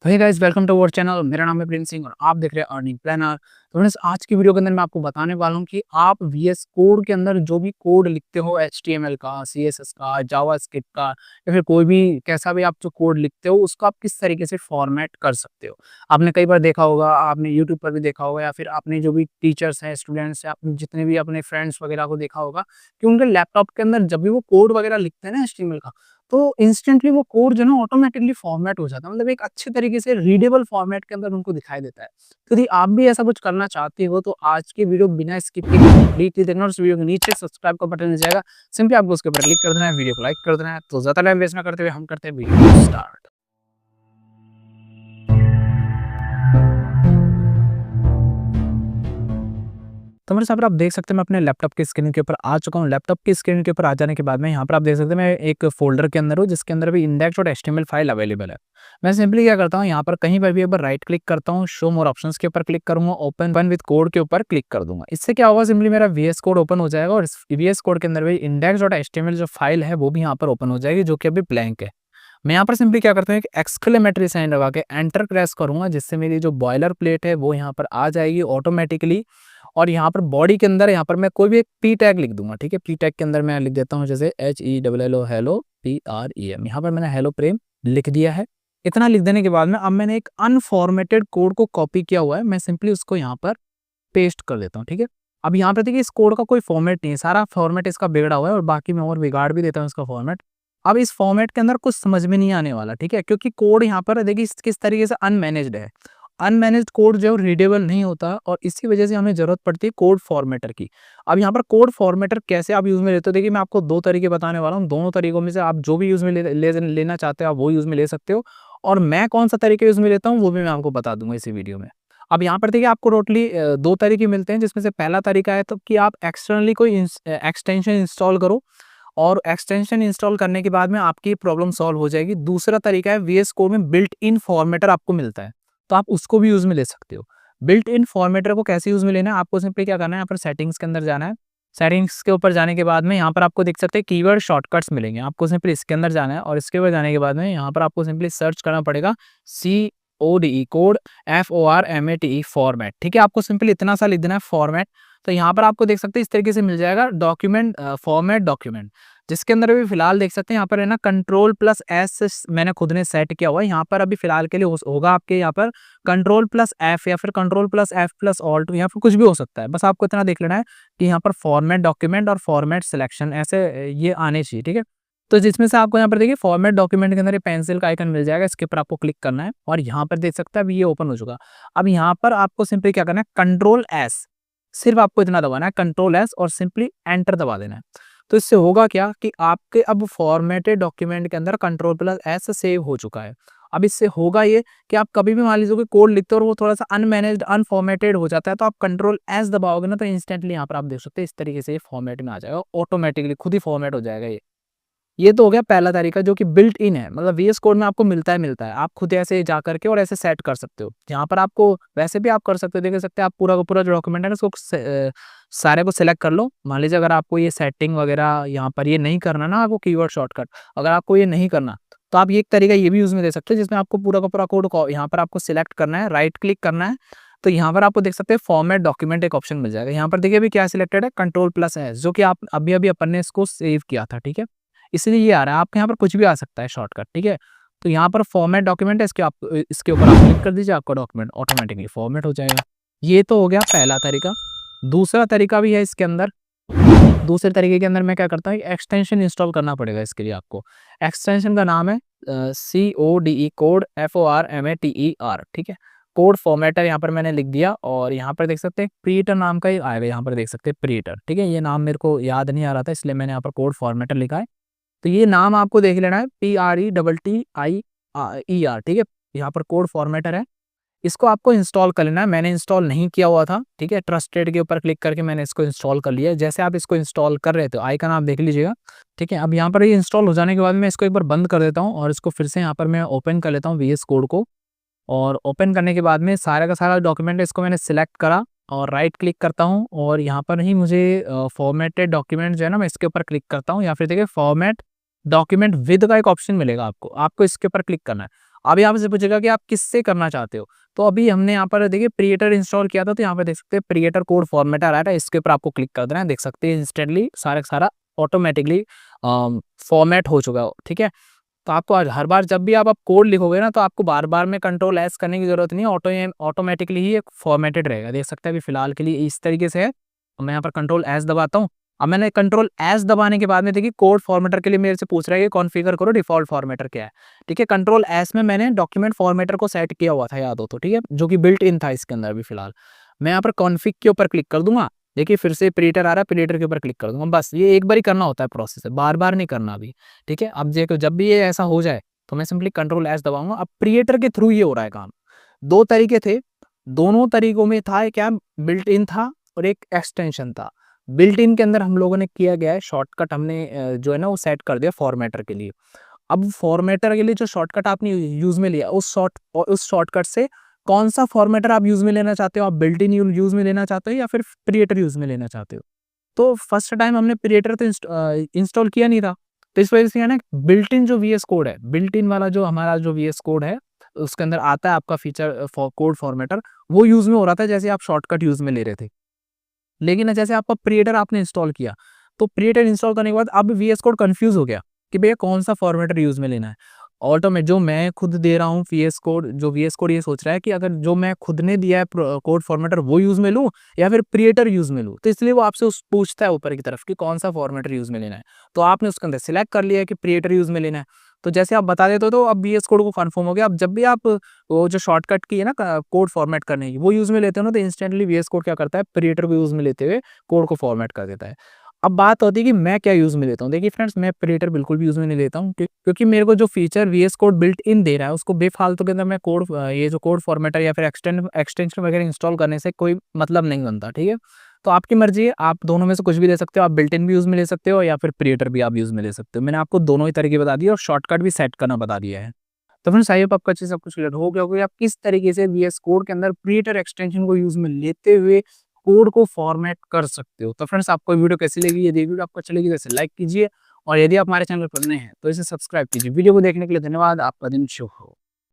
तो hey guys, welcome to our channel. मेरा नाम है प्रिंस सिंह और आप देख रहे हैं अर्निंग प्लानर। तो फ्रेंड्स, आज की वीडियो के अंदर मैं आपको बताने वाला हूं कि आप वीएस कोड के अंदर जो भी कोड लिखते हो, एचटीएमएल का, सीएसएस का, जावास्क्रिप्ट का, या फिर कोई भी कैसा भी आप जो कोड लिखते हो उसको आप किस तरीके से फॉर्मेट कर सकते हो। आपने कई बार देखा होगा, आपने यूट्यूब पर भी देखा होगा, या फिर आपने जो भी टीचर्स हैं, स्टूडेंट्स हैं, आपने जितने भी अपने फ्रेंड्स वगैरह को देखा होगा कि उनके लैपटॉप के अंदर जब भी वो कोड वगैरह लिखते हैं ना एचटीएमएल का, तो इंस्टेंटली वो कोड जो है ना ऑटोमेटिकली फॉर्मेट हो जाता है। मतलब एक अच्छे तरीके से रीडेबल फॉर्मेट के अंदर उनको दिखाई देता है। तो यदि आप भी ऐसा कुछ करना चाहते हो तो आज की वीडियो बिना स्किप किए कंप्लीटली देखना और उस वीडियो के नीचे सब्सक्राइब का बटन मिल जाएगा। सिंपली आपको उसके ऊपर क्लिक कर देना है, वीडियो को लाइक कर देना है। तो ज़्यादा टाइम वेस्ट ना करते हुए हम करते हैं वीडियो को स्टार्ट। तो मेरे साथ आप देख सकते हैं, मैं अपने लैपटॉप की स्क्रीन के ऊपर आ चुका हूँ। लैपटॉप की स्क्रीन के ऊपर आ जाने के बाद में यहाँ पर आप देख सकते हैं मैं एक फ़ोल्डर के अंदर हूँ, जिसके अंदर भी index.html फाइल अवेलेबल है। मैं सिंपली क्या करता हूँ, यहाँ पर कहीं पर भी एक बार राइट क्लिक करता हूँ, शो मोर ऑप्शंस के ऊपर क्लिक करूँगा, ओपन विद कोड के ऊपर क्लिक कर दूँगा। इससे क्या होगा, सिंपली मेरा वीएस कोड ओपन हो जाएगा और इस वीएस कोड के अंदर भी index.html जो फाइल है वो भी यहाँ पर ओपन हो जाएगी, जो कि अभी ब्लैंक है। मैं यहाँ पर सिंपली क्या करता हूँ, एक एक्सक्लेमेटरी साइन लगा के एंटर प्रेस करूँगा, जिससे मेरी जो बॉयलर प्लेट है वो यहाँ पर आ जाएगी ऑटोमेटिकली। और यहाँ पर बॉडी के अंदर यहाँ पर मैं कोई भी एक पी टैग लिख दूंगा। ठीक है, पी टैग के अंदर मैं लिख देता हूँ जैसे HELLO हेलो PREM। यहाँ पर मैंने हेलो प्रेम लिख दिया है। इतना लिख देने के बाद में अब मैंने एक अनफॉर्मेटेड कोड को कॉपी किया हुआ है, मैं सिंपली उसको यहाँ पर पेस्ट कर देता हूँ। ठीक है, अब यहाँ पर देखिए इस कोड का कोई फॉर्मेट नहीं है, सारा फॉर्मेट इसका बिगड़ा हुआ है और बाकी मैं और बिगाड़ भी देता हूँ इसका फॉर्मेट। अब इस फॉर्मेट के अंदर कुछ समझ में नहीं आने वाला। ठीक है, क्योंकि कोड यहाँ पर देखिए किस तरीके से अनमैनेज्ड है। अनमैनेज्ड कोड जो रीडेबल नहीं होता और इसी वजह से हमें जरूरत पड़ती है कोड फॉर्मेटर की। अब यहाँ पर कोड फॉर्मेटर कैसे आप यूज में लेते हो, देखिए मैं आपको दो तरीके बताने वाला हूँ। दोनों तरीकों में से आप जो भी यूज में लेना चाहते हो आप वो यूज में ले सकते हो, और मैं कौन सा तरीके यूज में लेता हूँ वो भी मैं आपको बता दूंगा इसी वीडियो में। अब यहाँ पर देखिए आपको टोटली दो तरीके मिलते हैं, जिसमें से पहला तरीका है तो कि आप एक्सटर्नली कोई एक्सटेंशन इंस्टॉल करो और एक्सटेंशन इंस्टॉल करने के बाद में आपकी प्रॉब्लम सॉल्व हो जाएगी। दूसरा तरीका है वीएस कोड में बिल्ट इन फॉर्मेटर आपको मिलता है, तो आप उसको भी यूज में ले सकते हो। बिल्ट इन फॉर्मेटर को कैसे यूज में लेना है, आपको सिंपली क्या करना है, यहाँ पर सेटिंग्स के अंदर जाना है। सेटिंग्स के ऊपर जाने के बाद में यहाँ पर आपको देख सकते हैं कीवर्ड शॉर्टकट्स मिलेंगे, आपको सिंपली इसके अंदर जाना है और इसके ऊपर जाने के बाद में यहाँ पर आपको सिंपली सर्च करना पड़ेगा CODE कोड FORMATE फॉर्मेट। ठीक है, आपको सिंपली इतना सा लिख देना है फॉर्मेट। तो यहाँ पर आपको देख सकते हैं इस तरीके से मिल जाएगा डॉक्यूमेंट, फॉर्मेट डॉक्यूमेंट, जिसके अंदर अभी फिलहाल देख सकते हैं यहाँ पर है ना Ctrl+S मैंने खुद ने सेट किया हुआ है। यहाँ पर अभी फिलहाल के लिए होगा आपके यहाँ पर Ctrl+F या फिर Ctrl+F+Alt या फिर कुछ भी हो सकता है। बस आपको इतना देख लेना है कि यहाँ पर फॉर्मेट डॉक्यूमेंट और फॉर्मेट सिलेक्शन ऐसे ये आने चाहिए। ठीक है, तो जिसमें से आपको यहाँ पर देखिए फॉर्मेट डॉक्यूमेंट के अंदर ये पेंसिल का आइकन मिल जाएगा, इसके ऊपर आपको क्लिक करना है और यहाँ पर देख सकते हैं अभी ये ओपन हो चुका। अब यहाँ पर आपको सिंपली क्या करना है, Ctrl+S, सिर्फ आपको इतना दबाना है Ctrl+S और सिंपली एंटर दबा देना है। तो इससे होगा क्या कि आपके अब फॉर्मेटेड डॉक्यूमेंट के अंदर Ctrl+S सेव हो चुका है। अब इससे होगा ये कि आप कभी भी मान लीजिए कि कोड लिखते हो और वो थोड़ा सा अनमैनेज्ड अनफॉर्मेटेड हो जाता है, तो आप Ctrl+S दबाओगे ना तो इंस्टेंटली यहाँ पर आप देख सकते हैं इस तरीके से ये फॉर्मेट में आ जाएगा, ऑटोमेटिकली खुद ही फॉर्मेट हो जाएगा ये तो हो गया पहला तरीका जो कि बिल्ट इन है, मतलब वीएस कोड में आपको मिलता है। आप खुद ऐसे जा करके और ऐसे सेट कर सकते हो। यहाँ पर आपको वैसे भी आप कर सकते हो, देख सकते हैं आप पूरा का पूरा जो डॉक्यूमेंट है उसको सारे को सिलेक्ट कर लो। मान लीजिए अगर आपको ये सेटिंग वगैरह यहाँ पर ये नहीं करना ना, आपको कीवर्ड शॉर्टकट अगर आपको ये नहीं करना तो आप ये एक तरीका ये भी यूज में दे सकते हो, जिसमें आपको पूरा का पूरा कोड यहाँ पर आपको सिलेक्ट करना है, राइट क्लिक करना है। तो यहाँ पर आपको देख सकते हैं फॉर्मेट डॉक्यूमेंट एक ऑप्शन मिल जाएगा। यहाँ पर देखिए अभी क्या सिलेक्टेड है, Ctrl+S, जो कि आप अभी अपन ने इसको सेव किया था। ठीक है, इसलिए ये आ रहा है, आपके यहाँ पर कुछ भी आ सकता है शॉर्टकट। ठीक है, तो यहाँ पर फॉर्मेट डॉक्यूमेंट है, इसके ऊपर आप क्लिक कर दीजिए, आपका डॉक्यूमेंट ऑटोमेटिकली फॉर्मेट हो जाएगा। ये तो हो गया पहला तरीका। दूसरा तरीका भी है इसके अंदर। दूसरे तरीके के अंदर मैं क्या करता हूँ, एक्सटेंशन इंस्टॉल करना पड़ेगा इसके लिए आपको। एक्सटेंशन का नाम है CODE कोड FORMATER। ठीक है, कोड फॉर्मेटर यहाँ पर मैंने लिख दिया और यहाँ पर देख सकते हैं प्रीटर नाम का ही आएगा, यहाँ पर देख सकते हैं प्रीटर। ठीक है, ये नाम मेरे को याद नहीं आ रहा था इसलिए मैंने यहाँ पर कोड फॉर्मेटर लिखा है। तो ये नाम आपको देख लेना है PRETTIER। ठीक है, यहाँ पर कोड फॉर्मेटर है, इसको आपको इंस्टॉल कर लेना है। मैंने इंस्टॉल नहीं किया हुआ था। ठीक है, ट्रस्टेड के ऊपर क्लिक करके मैंने इसको इंस्टॉल कर लिया है। जैसे आप इसको इंस्टॉल कर रहे थे आइकन आप देख लीजिएगा। ठीक है, अब यहाँ पर ये इंस्टॉल हो जाने के बाद मैं इसको एक बार बंद कर देता हूँ और इसको फिर से यहाँ पर मैं ओपन कर लेता हूँ वीएस कोड को। और ओपन करने के बाद में सारा का सारा डॉक्यूमेंट इसको मैंने सिलेक्ट करा और राइट क्लिक करता हूँ और यहाँ पर ही मुझे फॉर्मेटेड डॉक्यूमेंट जो है ना मैं इसके ऊपर क्लिक करता हूँ, या फिर देखिए फॉर्मेट डॉक्यूमेंट विद का एक ऑप्शन मिलेगा आपको इसके ऊपर क्लिक करना है। अब यहाँ पे से पूछेगा कि आप किससे करना चाहते हो, तो अभी हमने यहाँ पर देखिए प्रिएटर इंस्टॉल किया था, तो यहाँ पे देख सकते हैं प्रिएटर कोड फॉर्मेटर आ रहा है, इसके ऊपर आपको क्लिक कर देना है। देख सकते हैं इंस्टेंटली सारा का सारा ऑटोमेटिकली फॉर्मेट हो चुका है, ठीक है। तो आपको हर बार जब भी आप कोड लिखोगे ना, तो आपको बार-बार में कंट्रोल एस करने की ज़रूरत नहीं है, ऑटोमेटिकली ही एक फॉर्मेटेड रहेगा। देख सकते हैं अभी फिलहाल के लिए इस तरीके से है। मैं यहाँ पर कंट्रोल एस दबाता हूँ। अब मैंने कंट्रोल एस दबाने के बाद में देखिए कोड फॉर्मेटर के लिए मेरे से पूछ रहा है कि कॉन्फ़िगर करो डिफ़ॉल्ट फॉर्मेटर क्या है, ठीक है। कंट्रोल एस में मैंने डॉक्यूमेंट फॉर्मेटर को सेट किया हुआ था, याद हो तो, ठीक है, जो कि बिल्ट इन था इसके अंदर अभी फिलहाल। मैं यहाँ पर कॉन्फ़िग के ऊपर क्लिक कर दूँगा। देखिए फिर से प्रिएटर आ रहा है, प्रिएटर के ऊपर क्लिक कर दूँगा। बस ये एक बार ही करना होता है प्रोसेस, बार-बार नहीं करना अभी, ठीक है। अब देखो जब भी ये ऐसा हो जाए, तो मैं सिंपली कंट्रोल एस दबाऊँगा। अब प्रिएटर के थ्रू ये हो रहा है काम। 2 तरीके थे, दोनों तरीकों में था क्या, बिल्ट इन था और एक एक्सटेंशन था। बिल्ट इन के अंदर हम लोगों ने किया गया है शॉर्टकट, हमने जो है ना वो सेट कर दिया फॉर्मेटर के लिए। अब फॉर्मेटर के लिए जो शॉर्टकट आपने यूज़ में लिया, उस शॉर्टकट से कौन-सा फॉर्मेटर आप यूज़ में लेना चाहते हो, आप बिल्ट इन यूज़ में लेना चाहते हो या फिर प्रिएटर यूज़ में लेना चाहते हो। तो फर्स्ट टाइम हमने प्रिएटर तो इंस्टॉल किया नहीं था। तो इस वजह से है ना बिल्ट इन जो वीएस कोड है, बिल्ट इन वाला जो हमारा जो वीएस कोड है, उसके अंदर आता है आपका फीचर कोड फॉर्मेटर, वो यूज़ में हो रहा था जैसे आप शॉर्टकट यूज़ में ले रहे थे। लेकिन जैसे आपका प्रिएटर आपने इंस्टॉल किया, तो प्रिएटर इंस्टॉल करने के बाद अब वीएस कोड कन्फ्यूज़ हो गया कि भैया कौन-सा फॉर्मेटर यूज़ में लेना है। ऑटोमेट जो मैं खुद दे रहा हूँ वीएस कोड ये सोच रहा है कि अगर जो मैं खुद ने दिया है कोड फॉर्मेटर वो यूज़ में लूँ या फिर प्रिएटर यूज़ में लूँ। तो इसलिए वो आपसे उस पूछता है ऊपर की तरफ कि कौन-सा फॉर्मेटर यूज़ में लेना है। तो आपने उसके अंदर सिलेक्ट कर लिया है कि प्रिएटर यूज़ में लेना है। तो जैसे आप बता देते हो तो अब वीएस कोड को कन्फर्म हो गया। अब जब भी आप वो जो शॉर्टकट की है ना कोड फॉर्मेट करने की, वो यूज़ में लेते हो ना, तो इंस्टेंटली वीएस कोड क्या करता है, प्रिएटर को यूज़ में लेते हुए कोड को फॉर्मेट कर देता है। अब बात होती है कि मैं क्या यूज़ में लेता हूँ। देखिए फ्रेंड्स, मैं प्रिएटर बिल्कुल भी यूज़ में नहीं लेता हूँ क्योंकि मेरे को जो feature VS code built in दे रहा है, उसको बेफ़ालतू के अंदर मैं ये जो कोड फॉर्मेटर या फिर एक्सटेंशन वगैरह इंस्टॉल करने से कोई मतलब नहीं बनता, ठीक है? तो आपकी मर्ज़ी है, आप दोनों में से कुछ भी ले सकते हो। आप बिल्ट इन भी यूज़ में ले सकते हो या फिर प्रिएटर भी आप यूज़ में ले सकते हो। मैंने आपको दोनों ही तरीके बता दिए और शॉर्टकट भी सेट करना बता दिया है। तो फ्रेंड्स, आई होप आपको अच्छे से सब कुछ क्लियर हो गया होगा कि आप किस तरीके से वीएस कोड के अंदर प्रिएटर एक्सटेंशन को यूज़ में लेते हुए कोड को फॉर्मेट कर सकते हो। तो फ्रेंड्स, आपको वीडियो कैसी लगी? यदि वीडियो आपको अच्छी लगी तो इसे लाइक कीजिए और यदि आप हमारे चैनल पर नए हैं तो इसे सब्सक्राइब कीजिए। वीडियो को देखने के लिए धन्यवाद। आपका दिन शुभ हो।